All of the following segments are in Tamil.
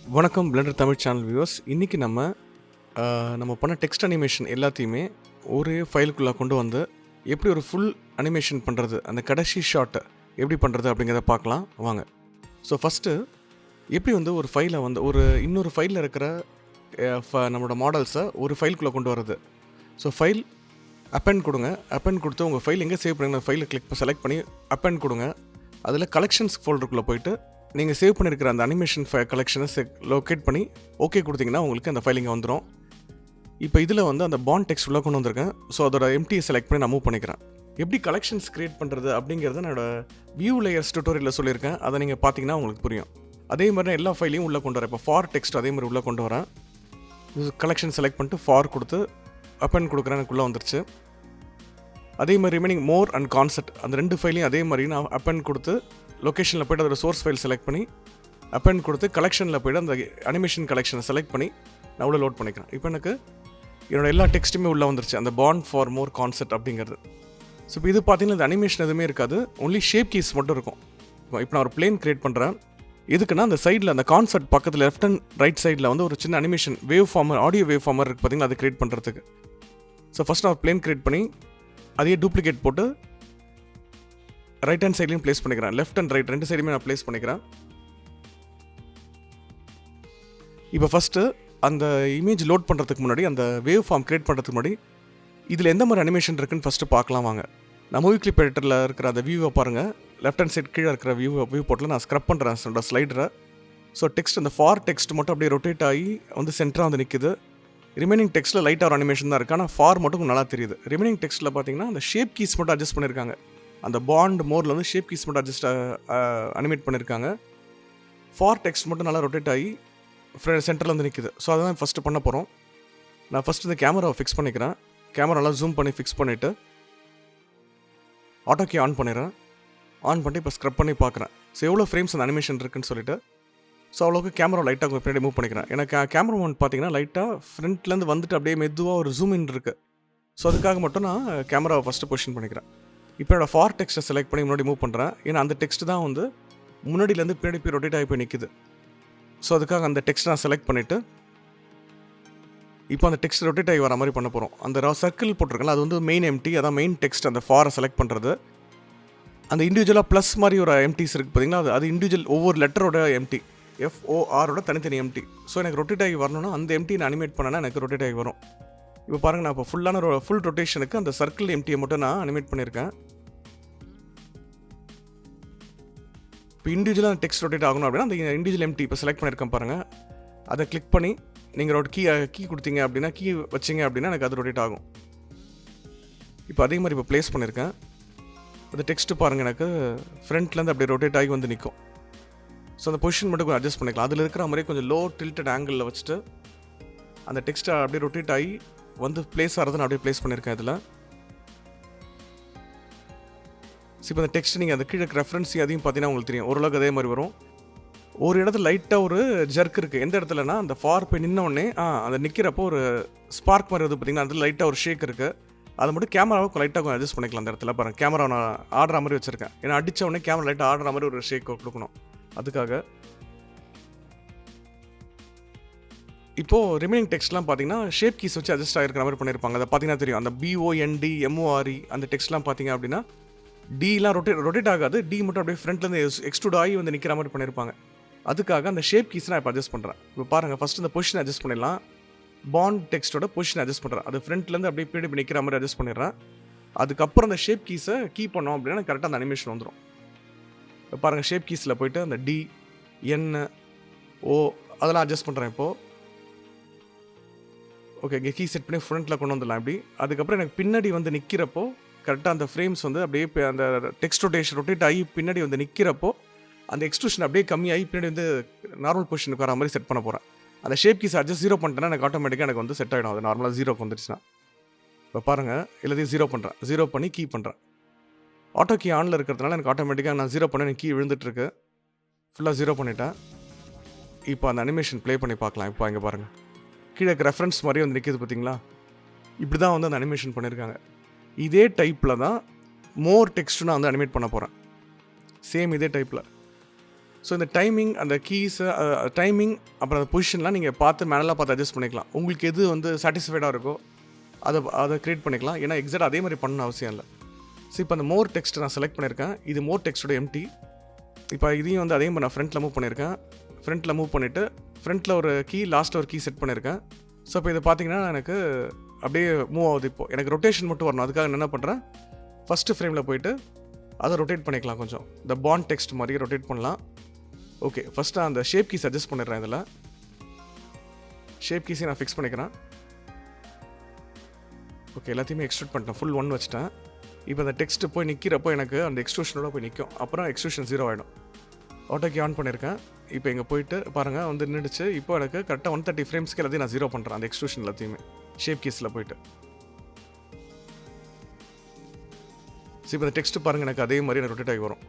வணக்கம் பிளண்டர் தமிழ் சேனல் வியூவர்ஸ். இன்றைக்கி நம்ம பண்ண டெக்ஸ்ட் அனிமேஷன் எல்லாத்தையுமே ஒரே ஃபைலுக்குள்ளே கொண்டு வந்து எப்படி ஒரு ஃபுல் அனிமேஷன் பண்ணுறது, அந்த கடைசி ஷாட்டை எப்படி பண்ணுறது அப்படிங்கிறத பார்க்கலாம் வாங்க. ஸோ ஃபஸ்ட்டு எப்படி ஒரு ஃபைலை இன்னொரு ஃபைலில் இருக்கிற நம்மளோட மாடல்ஸை ஒரு ஃபைலுக்குள்ளே கொண்டு வர்றது. ஸோ ஃபைல் அப்பெண்ட் கொடுங்க. அப்பெண்ட் கொடுத்து உங்கள் ஃபைல் எங்கே சேவ் பண்ணுங்க ஃபைலை செலக்ட் பண்ணி அப்பெண்ட் கொடுங்க. அதில் கலெக்ஷன்ஸ் ஃபோல்டருக்குள்ளே போயிட்டு நீங்கள் சேவ் பண்ணியிருக்கிற அந்த அனிமேஷன் கலெக்ஷனை லொக்கேட் பண்ணி ஓகே கொடுத்தீங்கன்னா உங்களுக்கு அந்த ஃபைல் இங்கே வந்துடும். இப்போ இதில் அந்த பாண்ட் டெக்ஸ்ட் உள்ள கொண்டு வந்திருக்கேன். ஸோ அதோட எம்டியை செலக்ட் பண்ணி நான் மூவ் பண்ணிக்கிறேன். எப்படி கலெக்ஷன்ஸ் க்ரியேட் பண்ணுறது அப்படிங்கிறத என்னோட வியூ லேயர்ஸ் டியூட்டோரியலில் சொல்லியிருக்கேன். அதை நீங்கள் பார்த்தீங்கன்னா உங்களுக்கு புரியும். அதே மாதிரி எல்லா ஃபைலையும் உள்ளே கொண்டு வரேன். இப்போ ஃபார் டெக்ஸ்ட் அதே மாதிரி உள்ளே கொண்டு வரேன். கலெக்ஷன் செலக்ட் பண்ணிட்டு ஃபார் கொடுத்து அப்பெண்ட் கொடுக்குறேன். எனக்குள்ளே வந்துருச்சு. அதே மாதிரி ரிமைனிங் மோர் அண்ட் கான்செப்ட் அந்த ரெண்டு ஃபைலையும் அதே மாதிரி நான் அப்பெண்ட் கொடுத்து லொக்கேஷனில் போய்ட்டு அதோட சோர்ஸ் ஃபைல் செலக்ட் பண்ணி அப்பெண்ட் கொடுத்து கலெக்ஷனில் போய்ட்டு அந்த அனிமேஷன் கலெக்ஷனை செலக்ட் பண்ணி நான் உள்ள லோட் பண்ணிக்கிறேன். இப்போ எனக்கு என்னோட எல்லா டெக்ஸ்ட்டுமே உள்ளே வந்துருச்சு, அந்த பாண்ட் ஃபார் மோர் கான்செப்ட் அப்படிங்கிறது. ஸோ இப்போ இது பார்த்தீங்கன்னா இந்த அனிமேஷன் எதுவுமே இருக்காது, ஒன்லி ஷேப் கீஸ் மட்டும் இருக்கும். இப்போ நான் ஒரு பிளேன் க்ரியேட் பண்ணுறேன். எதுக்குன்னா அந்த சைடில் அந்த கான்செப்ட் பக்கத்தில் லெஃப்ட் அண்ட் ரைட் சைடில் ஒரு சின்ன animation wave former, audio wave former இருக்குது பார்த்தீங்கன்னா, அதை க்ரியேட் பண்ணுறதுக்கு. ஸோ ஃபஸ்ட் நான் ஒரு பிளேன் க்ரியேட் பண்ணி அதையே டூப்ளிகேட் போட்டு ரைட் ஹேண்ட் சைட்லையும் ப்ளேஸ் பண்ணிக்கிறேன். லெஃப்ட் அண்ட் ரைட் ரெண்டு சைடுமே நான் ப்ளேஸ் பண்ணிக்கிறேன். இப்போ ஃபஸ்ட்டு அந்த இமேஜ் லோட் பண்ணுறதுக்கு முன்னாடி, அந்த வேவ் ஃபார்ம் க்ரியேட் பண்ணுறதுக்கு முன்னாடி இதில் எந்த மாதிரி அனிமேஷன் இருக்குன்னு ஃபஸ்ட்டு பார்க்கலாம் வாங்க. நான் மூவி கிளிப் எடிட்டரில் இருக்கிற அந்த வியூவை பாருங்கள். லெஃப்ட் ஹேண்ட் சைட் கீழே இருக்கிற வியூ போட்டில் நான் ஸ்க்ரப் பண்ணுறேன் என்னோட ஸ்லைடரை. ஸோ டெக்ஸ்ட் அந்த ஃபார் டெக்ஸ்ட் மட்டும் அப்படியே ரொட்டேட் ஆகி சென்டராக நிற்குது. ரிமைனிங் டெக்ஸ்ட்டில் லைட்டாக ஒரு அனிமேஷன் தான் இருக்குது, ஆனால் ஃபார் மட்டும் நல்லா தெரியுது. ரிமைனிங் டெக்ஸ்ட்டில் பார்த்தீங்கன்னா அந்த ஷேப் கீஸ் மட்டும் அட்ஜஸ்ட் பண்ணியிருக்காங்க. அந்த பாண்ட் மோரில் ஷேப் கீஸ் மட்டும் அனிமேட் பண்ணியிருக்காங்க. ஃபார் டெக்ஸ்ட் மட்டும் நல்லா ரொட்டேட் ஆகி சென்டரில் நிற்குது. ஸோ அதை தான் ஃபஸ்ட்டு பண்ண போகிறோம். நான் ஃபஸ்ட்டு இந்த கேமராவை ஃபிக்ஸ் பண்ணிக்கிறேன். கேமராலாம் ஜூம் பண்ணி ஃபிக்ஸ் பண்ணிவிட்டு ஆட்டோ கீ ஆன் பண்ணிடுறேன். ஆன் பண்ணிட்டு இப்போ ஸ்க்ரப் பண்ணி பார்க்குறேன். ஸோ எவ்வளோ ஃப்ரேம்ஸ் அந்த அனிமேஷன் இருக்குன்னு சொல்லிட்டு, ஸோ அவ்வளோக்கு கேமரா லைட்டாக பின்னாடி மூவ் பண்ணிக்கிறேன். எனக்கு கேமரா ஒன் பார்த்தீங்கன்னா லைட்டாக ஃப்ரண்ட்லேருந்து வந்துட்டு அப்படியே மெதுவாக ஒரு ஜூம் இன் இருக்குது. ஸோ அதுக்காக மட்டும் நான் கேமராவை ஃபஸ்ட்டு பொசிஷன் பண்ணிக்கிறேன். இப்போ என்னோட ஃபார் டெக்ஸ்ட்டை செலக்ட் பண்ணி முன்னாடி மூவ் பண்ணுறேன். ஏன்னா அந்த டெக்ஸ்ட் தான் முன்னாடியிலேருந்து பின்னாடி போய் ரொட்டேட் ஆகி போய் நிற்குது. ஸோ அதுக்காக அந்த டெக்ஸ்ட் நான் செலக்ட் பண்ணிவிட்டு இப்போ அந்த டெக்ஸ்ட் ரொட்டேட் ஆகி வர மாதிரி பண்ண போகிறோம். அந்த சர்க்கிள் போட்டிருக்கல, அது மெயின் எம்டி, அதான் மெயின் டெக்ஸ்ட். அந்த ஃபாரை செலக்ட் பண்ணுறது. அந்த இண்டிவிஜுவலாக ப்ளஸ் மாதிரி ஒரு எம்டிஸ் இருக்குது பார்த்தீங்கன்னா, அது இண்டிவிஜுவல் ஒவ்வொரு லெட்டரோட எம்டி, FORோட தனித்தனி எம்டி. ஸோ எனக்கு ரொட்டேட் ஆகி வரணும்னா அந்த எம்டி நான் அனிமேட் பண்ணேன்னா எனக்கு ரொட்டேட் ஆகி வரும். இப்போ பாருங்கள், நான் இப்போ ஃபுல் ரொட்டேஷனுக்கு அந்த சர்க்கிள் எம்டியை மட்டும் நான் அனிமேட் பண்ணியிருக்கேன். இப்போ இண்டிவிஜுவலாக டெக்ஸ்ட் ரொட்டேட் ஆகணும் அப்படின்னா அந்த இண்டிவிஜுவல் எம்டி இப்போ செலக்ட் பண்ணியிருக்கேன் பாருங்கள். அதை கிளிக் பண்ணி நீங்கள் ஒரு கீ கொடுத்தீங்க அப்படின்னா, கீ வச்சிங்க அப்படின்னா எனக்கு அது ரொட்டேட் ஆகும். இப்போ அதே மாதிரி இப்போ ப்ளேஸ் பண்ணியிருக்கேன். அந்த டெக்ஸ்ட்டு பாருங்கள், எனக்கு ஃப்ரண்ட்லேருந்து அப்படியே ரொட்டேட் ஆகி நிற்கும். ஸோ அந்த பொசிஷன் மட்டும் கொஞ்சம் அட்ஜஸ்ட் பண்ணிக்கலாம். அதில் இருக்கிற மாதிரி கொஞ்சம் லோ டில்டட் ஆங்கிளில் வச்சுட்டு அந்த டெக்ஸ்ட்டை அப்படியே ரொட்டேட் ஆகி ப்ளேஸ் ஆகிறத நான் அப்படியே ப்ளேஸ் பண்ணியிருக்கேன் இதில். இப்போ அந்த டெக்ஸ்ட் நீங்கள் அந்த கீழே ரெஃபரன்ஸ் அதையும் பார்த்தீங்கன்னா உங்களுக்கு தெரியும், ஓரளவுக்கு அதே மாதிரி வரும். ஒரு இடத்துல லைட்டாக ஒரு ஜர்க் இருக்குது. எந்த இடத்துலனா அந்த ஃபார் போய் நின்னோடனே அந்த நிற்கிறப்போ ஒரு ஸ்பார்க் மாதிரி பார்த்தீங்கன்னா அதில் லைட்டாக ஒரு ஷேக் இருக்குது. அதை மட்டும் கேமராவை லைட்டாக கொஞ்சம் அட்ஜஸ்ட் பண்ணிக்கலாம். அந்த இடத்துல பாருங்கள், கேமரா நான் ஆடுற மாதிரி வச்சுருக்கேன். ஏன்னா அடித்த உடனே கேமரா லைட்டாக ஆடுற மாதிரி ஒரு ஷேக் கொடுக்கணும். அதுக்காக இப்போது ரிமைனிங் டெக்ஸ்ட்லாம் பார்த்தீங்கன்னா ஷேப் கீஸ் வச்சு அட்ஜஸ்ட் ஆகிருக்கிற மாதிரி பண்ணியிருப்பாங்க. அதை பார்த்தீங்கன்னா தெரியும். அந்த BOND MORE அந்த டெக்ஸ்ட்லாம் பார்த்தீங்க அப்படின்னா டிலாம் ரொட்டேட் ஆகாது. டி மட்டும் அப்படியே ஃப்ரண்ட்லேருந்து எக்ஸ்ட்ரூட் ஆகி நிற்கிற மாதிரி பண்ணியிருப்பாங்க. அதுக்காக அந்த ஷேப் கீஸ் நான் இப்போ அட்ஜஸ்ட் பண்ணுறேன். இப்போ பாருங்கள், ஃபஸ்ட்டு இந்த பொசிஷன் அட்ஜஸ்ட் பண்ணிடலாம். பாண்ட் டெக்ஸ்ட்டோட பொசிஷன் அட்ஜஸ்ட் பண்ணுறேன். அது ஃப்ரண்ட்லேருந்து அப்படியே பின்னாடி நிற்கிற மாதிரி அட்ஜஸ்ட் பண்ணிடுறேன். அதுக்கப்புறம் அந்த ஷேப் கீஸை கீ பண்ணோம் அப்படின்னா கரெக்டாக அந்த அனிமேஷன் வந்துடும். இப்போ பாருங்கள், ஷேப் கீஸில் போய்ட்டு அந்த D, N, O அதெல்லாம் அட்ஜஸ்ட் பண்ணுறேன் இப்போது. ஓகே, இங்கே கீ செட் பண்ணி ஃப்ரண்ட்டில் கொண்டு வந்துடலாம் இப்படி. அதுக்கப்புறம் எனக்கு பின்னாடி நிற்கிறப்போ கரெக்டாக அந்த ஃப்ரேம்ஸ் அப்படியே அந்த டெக்ஸ்ட் ரொட்டேட் ஆகி பின்னாடி நிற்கிறப்போ அந்த எக்ஸ்ட்ரூஷன் அப்படியே கம்மியாகி பின்னாடி நார்மல் பொசிஷனுக்கு வர மாதிரி செட் பண்ண போகிறேன். அந்த ஷேப் கீஸ் அட்ஜஸ்ட் 0 பண்ணிட்டேன்னா எனக்கு ஆட்டோமேட்டிக்காக எனக்கு செட் ஆகிடும். அது நார்மலாக 0க்கு வந்துடுச்சுன்னா. இப்போ பாருங்கள், எல்லாத்தையும் 0 பண்ணுறேன். 0 பண்ணி கீ பண்ணுறேன். ஆட்டோ கீ ஆனில் இருக்கிறதுனால எனக்கு ஆட்டோமேட்டிக்காக நான் 0 பண்ணி எனக்கு கீ விழுந்துட்டுருக்கு. ஃபுல்லாக 0 பண்ணிட்டேன். இப்போ அந்த அனிமேஷன் ப்ளே பண்ணி பார்க்கலாம். இப்போ இங்கே பாருங்கள், கீழே ரெஃபரன்ஸ் மாதிரி நிற்கிது பார்த்தீங்களா? இப்படி தான் அந்த அனிமேஷன் பண்ணியிருக்காங்க. இதே டைப்பில் தான் மோர் டெக்ஸ்ட்டு நான் அனிமேட் பண்ண போகிறேன். சேம் இதே டைப்பில். ஸோ இந்த டைமிங், அந்த கீஸு, டைமிங், அப்புறம் அந்த பொசிஷன்லாம் நீங்கள் மேனலாக பார்த்து அட்ஜஸ்ட் பண்ணிக்கலாம். உங்களுக்கு எது வந்து சாட்டிஸ்ஃபைடாக இருக்கோ அதை க்ரியேட் பண்ணிக்கலாம். ஏன்னா எக்ஸாக்ட் அதே மாதிரி பண்ணணும்னு அவசியம் இல்லை. ஸோ இப்போ அந்த மோர் டெக்ஸ்ட் நான் செலக்ட் பண்ணியிருக்கேன். இது மோர் டெக்ஸ்ட்டோட எம்டி. இப்போ இதையும் வந்து அதே மாதிரி நான் ஃப்ரண்ட்டில் மூவ் பண்ணியிருக்கேன். ஃப்ரண்ட்டில் மூவ் பண்ணிவிட்டு ஃப்ரண்ட்டில் ஒரு கீ, லாஸ்ட்டில் ஒரு கீ செட் பண்ணியிருக்கேன். ஸோ இப்போ இதை பார்த்தீங்கன்னா எனக்கு அப்படியே மூவ் ஆகுது. இப்போது எனக்கு ரொட்டேஷன் மட்டும் வரணும். அதுக்காக நான் என்ன பண்ணுறேன், ஃபஸ்ட்டு ஃப்ரேமில் போயிட்டு அதை ரொட்டேட் பண்ணிக்கலாம். கொஞ்சம் இந்த பாண்ட் டெக்ஸ்ட் மாதிரி ரொட்டேட் பண்ணலாம். ஓகே, ஃபஸ்ட்டு அந்த ஷேப் கீஸ் அட்ஜஸ்ட் பண்ணிடுறேன். இதில் ஷேப் கீஸை நான் ஃபிக்ஸ் பண்ணிக்கிறேன். ஓகே, எல்லாத்தையுமே எக்ஸ்ட்ரூட் பண்ணிட்டேன். ஃபுல் 1 வச்சுட்டேன். இப்போ அந்த டெக்ஸ்ட்டு போய் நிற்கிறப்போ எனக்கு அந்த எக்ஸ்ட்ரூஷனோட போய் நிற்கும். அப்புறம் எக்ஸ்ட்ரூஷன் 0 ஆகிடும். ஆட்டோக்கி ஆன் பண்ணியிருக்கேன். இப்போ இங்கே போயிட்டு பாருங்கள் வந்து நின்றுச்சு. இப்போ எனக்கு கரெக்டாக 130 ஃப்ரேம்ஸ்க்கு எல்லாத்தையும் நான் 0 பண்ணுறேன். அந்த எக்ஸ்ட்ரூஷன் எல்லாத்தையுமே ஷேப் கீஸில் போயிட்டு. ஸோ இப்போ இந்த டெக்ஸ்ட்டு பாருங்கள், எனக்கு அதே மாதிரி எனக்கு ரொட்டேட் ஆகி வரும்.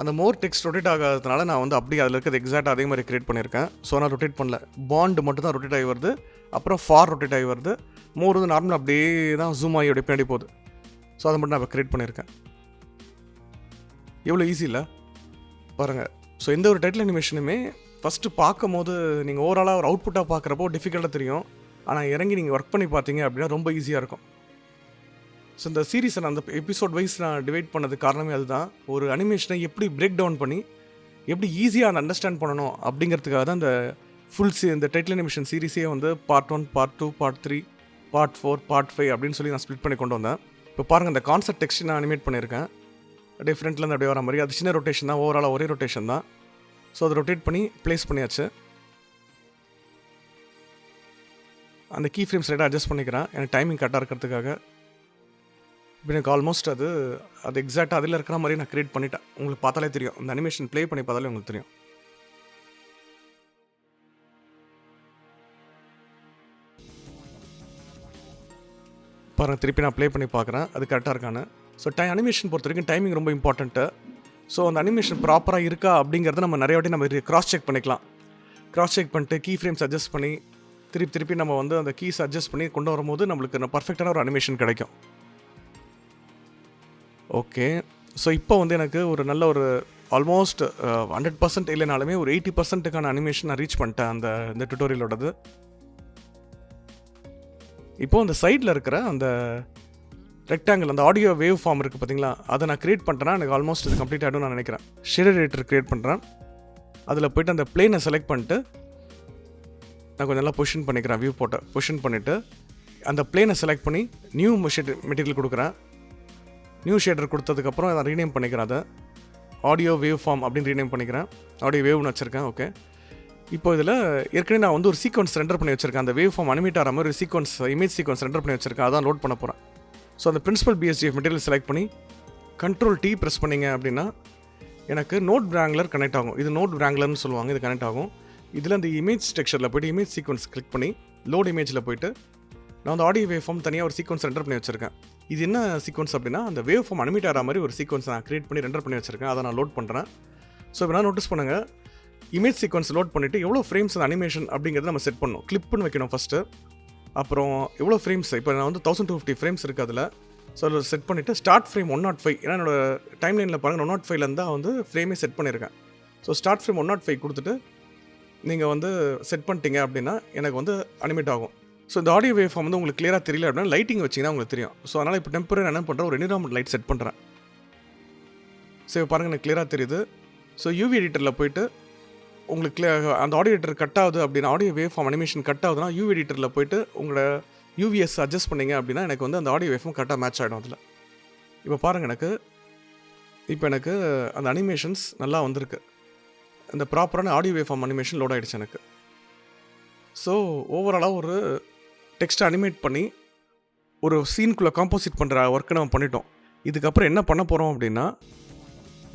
அந்த மோர் டெக்ஸ்ட் ரொட்டேட் ஆகாததுனால நான் வந்து அப்படியே அதில் இருக்கிறது எக்ஸாக்டாக அதே மாதிரி க்ரியேட் பண்ணியிருக்கேன். ஸோ நான் ரொட்டேட் பண்ணல. பாண்ட் மட்டும் தான் ரொட்டேட் ஆகி வருது. அப்புறம் ஃபார் ரொட்டேட் ஆகி வருது. மோர் வந்து நார்மலாக அப்படியே தான் ஜூம் ஆகி அப்படியே பின்னாடி போகுது. ஸோ அதை மட்டும் நான் இப்போ க்ரியேட் பண்ணியிருக்கேன். எவ்வளோ ஈஸி இல்லை பாருங்கள். ஸோ எந்த ஒரு டைட்டில் அனிமேஷனுமே ஃபஸ்ட்டு பார்க்கும் போது நீங்கள் ஓவராலாக ஒரு அவுட்புட்டாக பார்க்குறப்போ டிஃபிகல்ட்டாக தெரியும். ஆனால் இறங்கி நீங்கள் ஒர்க் பண்ணி பார்த்தீங்க அப்படின்னா ரொம்ப ஈஸியாக இருக்கும். ஸோ இந்த சீரீஸை நான் அந்த எபிசோட் வைஸ் நான் டிவைட் பண்ணது காரணமே அதுதான். ஒரு அனிமேஷனை எப்படி பிரேக் டவுன் பண்ணி எப்படி ஈஸியாக அண்டர்ஸ்டாண்ட் பண்ணணும் அப்படிங்கிறதுக்காக தான் இந்த இந்த டைட்டில் அனிமேஷன் சீரீஸே வந்து part 1, part 2, part 3, part 4, part 5 அப்படின்னு சொல்லி நான் ஸ்ப்ளிட் பண்ணி கொண்டு வந்தேன். இப்போ பாருங்கள், இந்த கான்செப்ட் டெக்ஸ்ட் நான் அனிமேட் பண்ணியிருக்கேன். டிஃப்ரெண்ட்லேருந்து அப்படியே வர மாதிரி. அது சின்ன ரொட்டேஷன் தான், ஓவராலாக ஒரே ரொட்டேஷன் தான். ஸோ அதை ரொட்டேட் பண்ணி ப்ளேஸ் பண்ணியாச்சு. அந்த கீ ஃப்ரேம்ஸ் ரைட்டாக அட்ஜஸ்ட் பண்ணிக்கிறேன் எனக்கு டைமிங் கரெக்டாக இருக்கிறதுக்காக. இப்போ எனக்கு ஆல்மோஸ்ட் அது எக்ஸாக்டாக அதில் இருக்கிற மாதிரி நான் க்ரியேட் பண்ணிட்டேன். உங்களுக்கு பார்த்தாலே தெரியும். அந்த அனிமேஷன் ப்ளே பண்ணி பார்த்தாலே உங்களுக்கு தெரியும். பாருங்கள், திருப்பி நான் ப்ளே பண்ணி பார்க்குறேன் அது கரெக்டாக இருக்கான்னு. ஸோ அனிமேஷன் பொறுத்த வரைக்கும் டைமிங் ரொம்ப இம்பார்ட்டண்ட்டு. ஸோ அந்த அனிமேஷன் ப்ராப்பராக இருக்கா அப்படிங்கிறத நம்ம நிறைய வாட்டி நம்ம கிராஸ் செக் பண்ணிக்கலாம். கிராஸ் செக் பண்ணிட்டு கீ ஃப்ரேம்ஸ் அட்ஜஸ்ட் பண்ணி திருப்பி நம்ம வந்து அந்த கீஸ் அட்ஜஸ்ட் பண்ணி கொண்டு வரும்போது நம்மளுக்கு பர்ஃபெக்டான ஒரு அனிமேஷன் கிடைக்கும். ஓகே, ஸோ இப்போ வந்து எனக்கு ஒரு நல்ல ஒரு ஆல்மோஸ்ட் 100% இல்லைனாலுமே ஒரு 80%க்கான அனிமேஷன் நான் ரீச் பண்ணிட்டேன் இந்த டுட்டோரியலோடது. இப்போது அந்த சைடில் இருக்கிற அந்த ரெக்டாங்கிள், அந்த ஆடியோ வேவ் ஃபார்ம் இருக்குது பார்த்தீங்களா, அதை நான் க்ரியேட் பண்ணுறேன்னா எனக்கு ஆல்மோஸ்ட் இது கம்ப்ளீட் ஆகிடும் நான் நினைக்கிறேன். ஷேடர் எடிட்டர் க்ரியேட் பண்ணுறேன். அதில் போய்ட்டு அந்த பிளேனை செலக்ட் பண்ணிட்டு நான் கொஞ்சம் நல்லா பொசிஷன் பண்ணிக்கிறேன். வியூ போட்ட பொசிஷன் பண்ணிவிட்டு அந்த பிளேனை செலக்ட் பண்ணி நியூ மெட்டீரியல் கொடுக்குறேன். நியூ ஷேடர் கொடுத்ததுக்கப்புறம் அதை ரீநேம் பண்ணிக்கிறேன். அதை ஆடியோ வேவ் ஃபார்ம் அப்படின்னு ரீநேம் பண்ணிக்கிறேன். ஆடியோ வேவ்னு வச்சுருக்கேன். ஓகே, இப்போ இதில் ஏற்கனவே நான் வந்து ஒரு சீக்வன்ஸ் ரெண்டர் பண்ணி வச்சுருக்கேன். அந்த வேவ் ஃபார்ம் அனிமேட் ஆகிற மாதிரி ஒரு இமேஜ் சீக்வன்ஸ் ரெண்டர் பண்ணி வச்சுருக்கேன். அதான் லோட் பண்ண போகிறேன். ஸோ அந்த பிரின்சிபல் பிஎஸ்டிஎஃப் மெட்டீரியல் செலக்ட் பண்ணி Ctrl+T ப்ரெஸ் பண்ணிங்க அப்படின்னா எனக்கு நோட் விராங்லர் கனெக்ட் ஆகும். இது நோட் விராங்லர்னு சொல்லுவாங்க. இது கனெக்ட் ஆகும். இதில் அந்த இமேஜ் டெக்ஸ்சரில் போய்ட்டு இமேஜ் சீக்வன்ஸ் கிளிக் பண்ணி லோட் இமேஜில் போய்ட்டு நான் வந்து ஆடியோ வேவ் ஃபார்ம் தனியாக ஒரு சீக்வன்ஸ் ரெண்டர் பண்ணி வச்சுருக்கேன். இது என்ன சீக்வன்ஸ் அப்படின்னா, அந்த வேவ் ஃபார்ம் அனிமேட் ஆகிற மாதிரி ஒரு சீக்வன்ஸ் நான் க்ரியேட் பண்ணி ரெண்டர் பண்ணி வச்சுருக்கேன். அதை நான் லோட் பண்ணுறேன். ஸோ இப்போ நான் நோட்டீஸ் பண்ணுங்கள், இமேஜ் சீக்வன்ஸ் லோட் பண்ணிவிட்டு எவ்வளோ ஃப்ரேம்ஸ் அந்த அனிமேஷன் அப்படிங்கிறத நம்ம செட் பண்ணணும். கிளிப்புன்னு வைக்கணும் ஃபஸ்ட்டு. அப்புறம் எவ்வளோ ஃப்ரேம்ஸ், இப்போ நான் வந்து 1250 ஃப்ரேம்ஸ் இருக்குது அதில். ஸோ அதில் செட் பண்ணிவிட்டு ஸ்டார்ட் ஃப்ரேம் 105, ஏன்னா என்னோட டைம் லைனில் பாருங்கள் 105 தான் வந்து ஃப்ரேமே செட் பண்ணியிருக்கேன். ஸோ ஸ்டார்ட் ஃப்ரேம் 105 கொடுத்துட்டு நீங்கள் வந்து செட் பண்ணிட்டீங்க அப்படின்னா எனக்கு வந்து அனிமேட் ஆகும். ஸோ இந்த ஆடியோ வேவ் ஃபார்ம் வந்து உங்களுக்கு கிளியராக தெரியல அப்படின்னா லைட்டிங் வச்சிங்கன்னா உங்களுக்கு தெரியும். ஸோ அதனால் இப்போ டெம்பரரி என்ன பண்ணுறேன், ஒரு என்விரான்மெண்ட் லைட் செட் பண்ணுறேன். ஸோ பாருங்கள் எனக்கு கிளியராக தெரியுது. ஸோ யூவி எடிட்டரில் போய்ட்டு உங்களுக்கு அந்த ஆடியோ எடிட்டர் கட் ஆகுது அப்படின்னா, audio wave form animation cut ஆகுதுன்னா யூவி எடிட்டரில் போய்ட்டு உங்களோட யூவிஎஸ் அட்ஜஸ்ட் பண்ணிங்க அப்படின்னா எனக்கு வந்து அந்த ஆடியோ வேவ் ஃபார்ம் கரெக்டாக மேட்ச் ஆகிடும் அதில். இப்போ பாருங்கள் எனக்கு அந்த அனிமேஷன்ஸ் நல்லா வந்திருக்கு. அந்த ப்ராப்பரான audio wave form animation load ஆகிடுச்சு எனக்கு. ஸோ ஓவராலாக ஒரு டெக்ஸ்ட்டை அனிமேட் பண்ணி ஒரு சீனுக்குள்ளே காம்போசிட் பண்ணுற ஒர்க்கை நம்ம பண்ணிட்டோம். இதுக்கப்புறம் என்ன பண்ண போகிறோம் அப்படின்னா,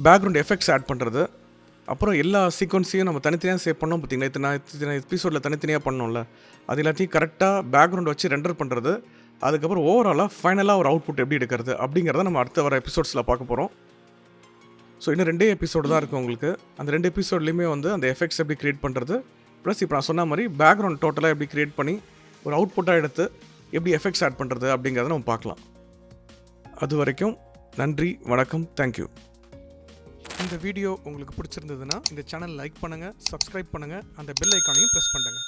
பேக்ரவுண்ட் எஃபெக்ட்ஸ் ஆட் பண்ணுறது, அப்புறம் எல்லா சீக்வன்ஸையும் நம்ம தனித்தனியாக சேவ் பண்ணோம் பார்த்தீங்களா. இத்தனை எபிசோடில் தனித்தனியாக பண்ணோம்ல, அது எல்லாத்தையும் கரெக்டாக பேக்ரவுண்ட் வச்சு ரெண்டர் பண்ணுறது. அதுக்கப்புறம் ஓவராலாக ஃபைனலாக ஒரு அவுட்புட் எப்படி எடுக்கிறது அப்படிங்கிறத நம்ம அடுத்த வர எபிசோட்ஸில் பார்க்க போகிறோம். ஸோ இன்னும் 2 எபிசோடு தான் இருக்குது உங்களுக்கு. அந்த 2 எபிசோட்லேயுமே வந்து அந்த எஃபெக்ட்ஸ் எப்படி க்ரியேட் பண்ணுறது, ப்ளஸ் இப்போ நான் சொன்ன மாதிரி பேக்ரவுண்ட் டோட்டலாக எப்படி க்ரியேட் பண்ணி ஒரு அவுட்புட்டாக எடுத்து எப்படி எஃபெக்ட்ஸ் ஆட் பண்ணுறது அப்படிங்கிறத நம்ம பார்க்கலாம். அது வரைக்கும் நன்றி, வணக்கம், தேங்க்யூ. இந்த வீடியோ உங்களுக்கு பிடிச்சிருந்ததுன்னா இந்த சேனல் லைக் பண்ணுங்கள், சப்ஸ்கிரைப் பண்ணுங்கள், அந்த பெல் ஐக்கானையும் ப்ரெஸ் பண்ணுங்கள்.